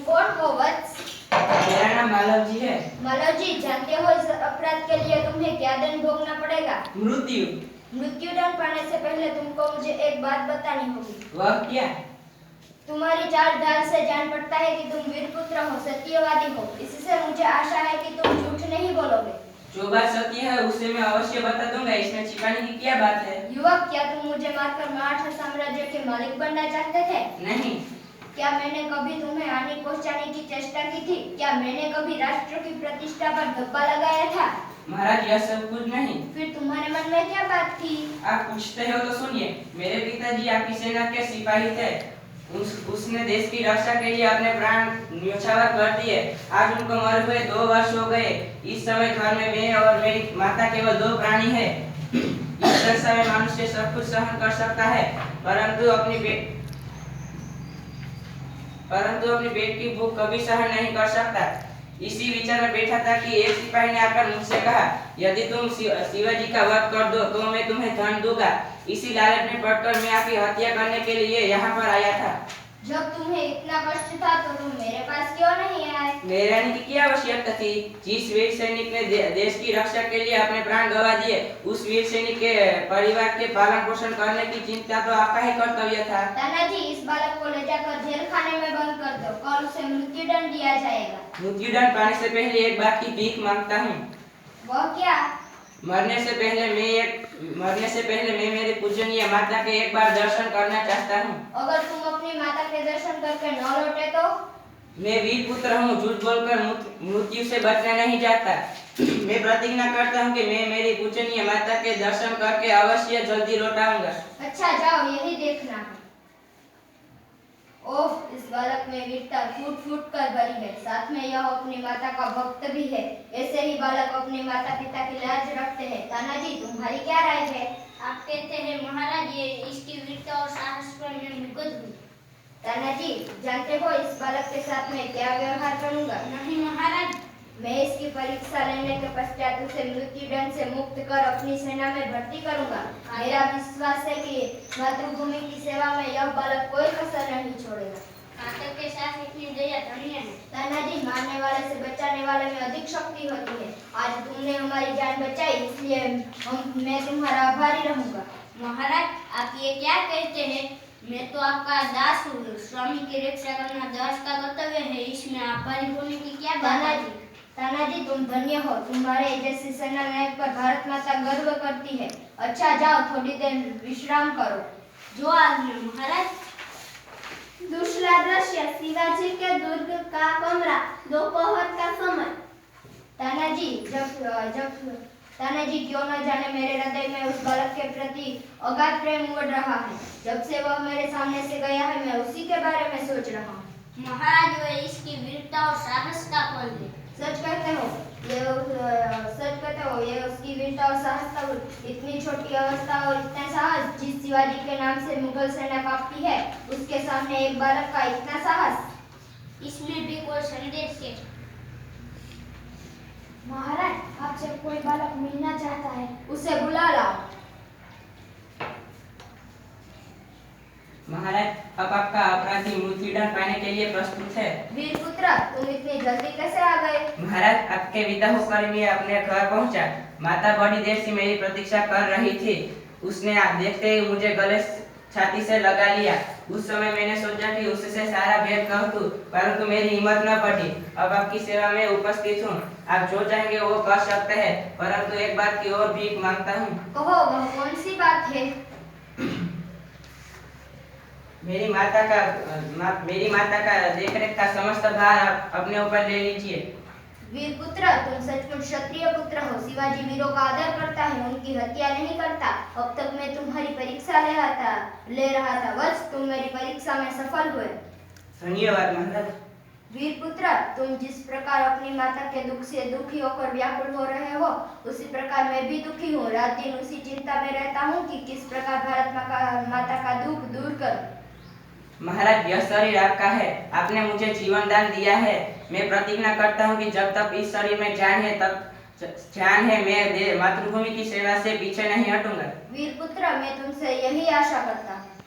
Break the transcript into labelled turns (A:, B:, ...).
A: कौन हो वत्स?
B: मेरा नाम मालव जी है।
A: मालव जी, जानते हो इस अपराध के लिए तुम्हें क्या दंड भोगना पड़ेगा?
B: मृत्यु।
A: मृत्युदंड पाने से पहले तुमको मुझे एक बात बतानी होगी।
B: वह क्या?
A: तुम्हारी चाल ढाल से जान पड़ता है कि तुम वीरपुत्र हो, सत्यवादी हो। इससे मुझे आशा है कि तुम झूठ नहीं बोलोगे।
B: जो बात सत्य है उसे मैं अवश्य बता दूंगा, इसमें छिपाने की क्या बात है?
A: युवक, क्या तुम मुझे मारकर मराठा साम्राज्य के मालिक बनना चाहते थे?
B: नहीं।
A: क्या मैंने कभी तुम्हें हानि पहुंचाने की चेष्टा की थी? क्या मैंने कभी राष्ट्र की प्रतिष्ठा पर धब्बा लगाया था?
B: महाराज, यह सब कुछ नहीं।
A: फिर तुम्हारे मन में क्या बात थी?
B: आप पूछते हो तो सुनिए। मेरे पिताजी आपकी सेना के सिपाही थे। उसने देश की रक्षा के लिए अपने प्राण न्यौछावर कर दिए। आज उनको मरे हुए 2 वर्ष हो गए। इस समय घर में मैं और मेरी माता केवल 2 प्राणी है। इस संसार में मनुष्य सब कुछ सहन कर सकता है, परंतु अपनी पेट की भूख कभी सहन नहीं कर सकता। इसी विचार में बैठा था कि एक सिपाही ने आकर मुझसे कहा, यदि तुम शिवाजी का वध कर दो तो मैं तुम्हें धन दूंगा। इसी लालच में पड़कर मैं आपकी हत्या करने के लिए यहाँ पर आया था।
A: जब तुम्हें इतना कष्ट था तो तुम मेरे पास क्यों नहीं आए?
B: मेरे आने की क्या आवश्यकता थी? जिस वीर सैनिक ने देश की रक्षा के लिए अपने प्राण गंवा दिए, उस वीर सैनिक के परिवार के पालन पोषण करने की चिंता तो आपका ही कर्तव्य था।
A: तानाजी, इस बालक को ले जाकर जेल खाने में बंद कर दो। कल उसे मृत्युदंड दिया जाएगा।
B: मृत्युदंड पाने से पहले एक बात की भीख मांगता हूँ।
A: वह क्या?
B: मरने से पहले मैं मेरी पूजनीय माता के एक बार दर्शन करना चाहता हूँ।
A: अगर तुम अपनी माता के दर्शन करके न लौटे तो?
B: मैं वीर पुत्र हूँ, झूठ बोलकर मृत्यु से बचना नहीं चाहता। मैं प्रतिज्ञा करता हूँ कि मैं मेरी पूजनीय माता के दर्शन करके अवश्य जल्दी लौट आऊंगा।
A: अच्छा, जाओ, यही देखना है। ओह, इस बालक में वीरता फूट फूट कर भरी है। साथ में यह अपनी माता का भक्त भी है। ऐसे ही बालक अपने माता पिता की लाज रखते हैं। तानाजी, तुम्हारी क्या राय है?
C: आप कहते हैं महाराज, ये इसकी वीरता और साहस पर मैं मुग्ध हूँ।
A: तानाजी, जानते हो इस बालक के साथ मैं क्या व्यवहार करूंगा?
C: नहीं महाराज।
A: मैं इसकी परीक्षा लेने के पश्चात उसे मृत्युदंड से मुक्त कर अपनी सेना में भर्ती करूंगा। मेरा विश्वास है कि मातृभूमि की सेवा में यह बालक कोई कसर नहीं छोड़ेगा।
C: माता के साथ इतनी दया धन्य है।
A: तानाजी, मारने वाले से बचाने वाले में अधिक शक्ति होती है। आज तुमने हमारी जान बचाई, इसलिए मैं तुम्हारा आभारी रहूंगा।
C: महाराज, आप ये क्या कहते हैं? मैं तो आपका दास हूँ। स्वामी की रक्षा करना दास का कर्तव्य है। इसमें आभारी होने की क्या बात है?
A: तानाजी, तुम धन्य हो। तुम्हारे जैसे सेना नायक पर भारत माता गर्व करती है। अच्छा, जाओ, थोड़ी देर विश्राम करो।
C: जो आज्ञा महाराज।
A: दूसरा दृश्य, शिवाजी के दुर्ग का कमरा, दोपहर का समय। तानाजी, तानाजी, क्यों न जाने मेरे हृदय में उस बालक के प्रति अगाध प्रेम उमड़ रहा है। जब से वह मेरे सामने से गया है, मैं उसी के बारे में सोच रहा हूँ।
C: महाराज, वह इसकी वीरता और साहस का फल है।
A: सच कहते हो, ये उसकी वीरता और साहस का। इतनी छोटी अवस्था और इतना साहस। जिस शिवाजी के नाम से मुगल सेना कांपती है, उसके सामने एक बालक का इतना साहस।
C: इसमें भी कोई संदेश है।
A: महाराज, आपसे कोई बालक मिलना चाहता है, उसे बुला लाओ।
B: महाराज, अब आपका अपराधी मृत्युदंड पाने के लिए प्रस्तुत है।
A: वीरपुत्र, तुम इतनी जल्दी कैसे आ गए?
B: महाराज, आपके विदा होकर मैं अपने घर पहुंचा। माता बड़ी देर से मेरी प्रतीक्षा कर रही थी। उसने देखते ही मुझे गले छाती से लगा लिया। उस समय मैंने सोचा कि उससे सारा भेद कह दूं, परंतु मेरी हिम्मत न पड़ी। अब आपकी सेवा में उपस्थित हूँ। आप जो चाहेंगे वो कर सकते हैं, परंतु एक बात की और भीख मांगता हूँ।
A: कहो, वह कौन सी बात है?
B: मेरी माता का देखरेख का समस्त भार आप अपने ऊपर ले लीजिए।
A: वीरपुत्र, तुम सचमुच क्षत्रिय पुत्र हो। शिवाजी वीरों का आदर करता है, उनकी हत्या नहीं करता। अब तक मैं तुम्हारी परीक्षा ले रहा था। वत्स, तुम मेरी परीक्षा में सफल हुए।
B: धन्यवाद महाराज।
A: वीरपुत्र, तुम जिस प्रकार अपनी माता के दुख से दुखी होकर व्याकुल हो रहे हो, उसी प्रकार मैं भी दुखी हूँ। रात दिन उसी चिंता में रहता हूँ कि किस प्रकार भारत माता का दुख दूर करूं।
B: महाराज, यह शरीर आपका है। आपने मुझे जीवन दान दिया है। मैं प्रतिज्ञा करता हूँ कि जब तक इस शरीर में जान है मैं मातृभूमि की सेवा से पीछे नहीं हटूंगा।
A: वीरपुत्र, मैं तुमसे यही आशा करता हूँ।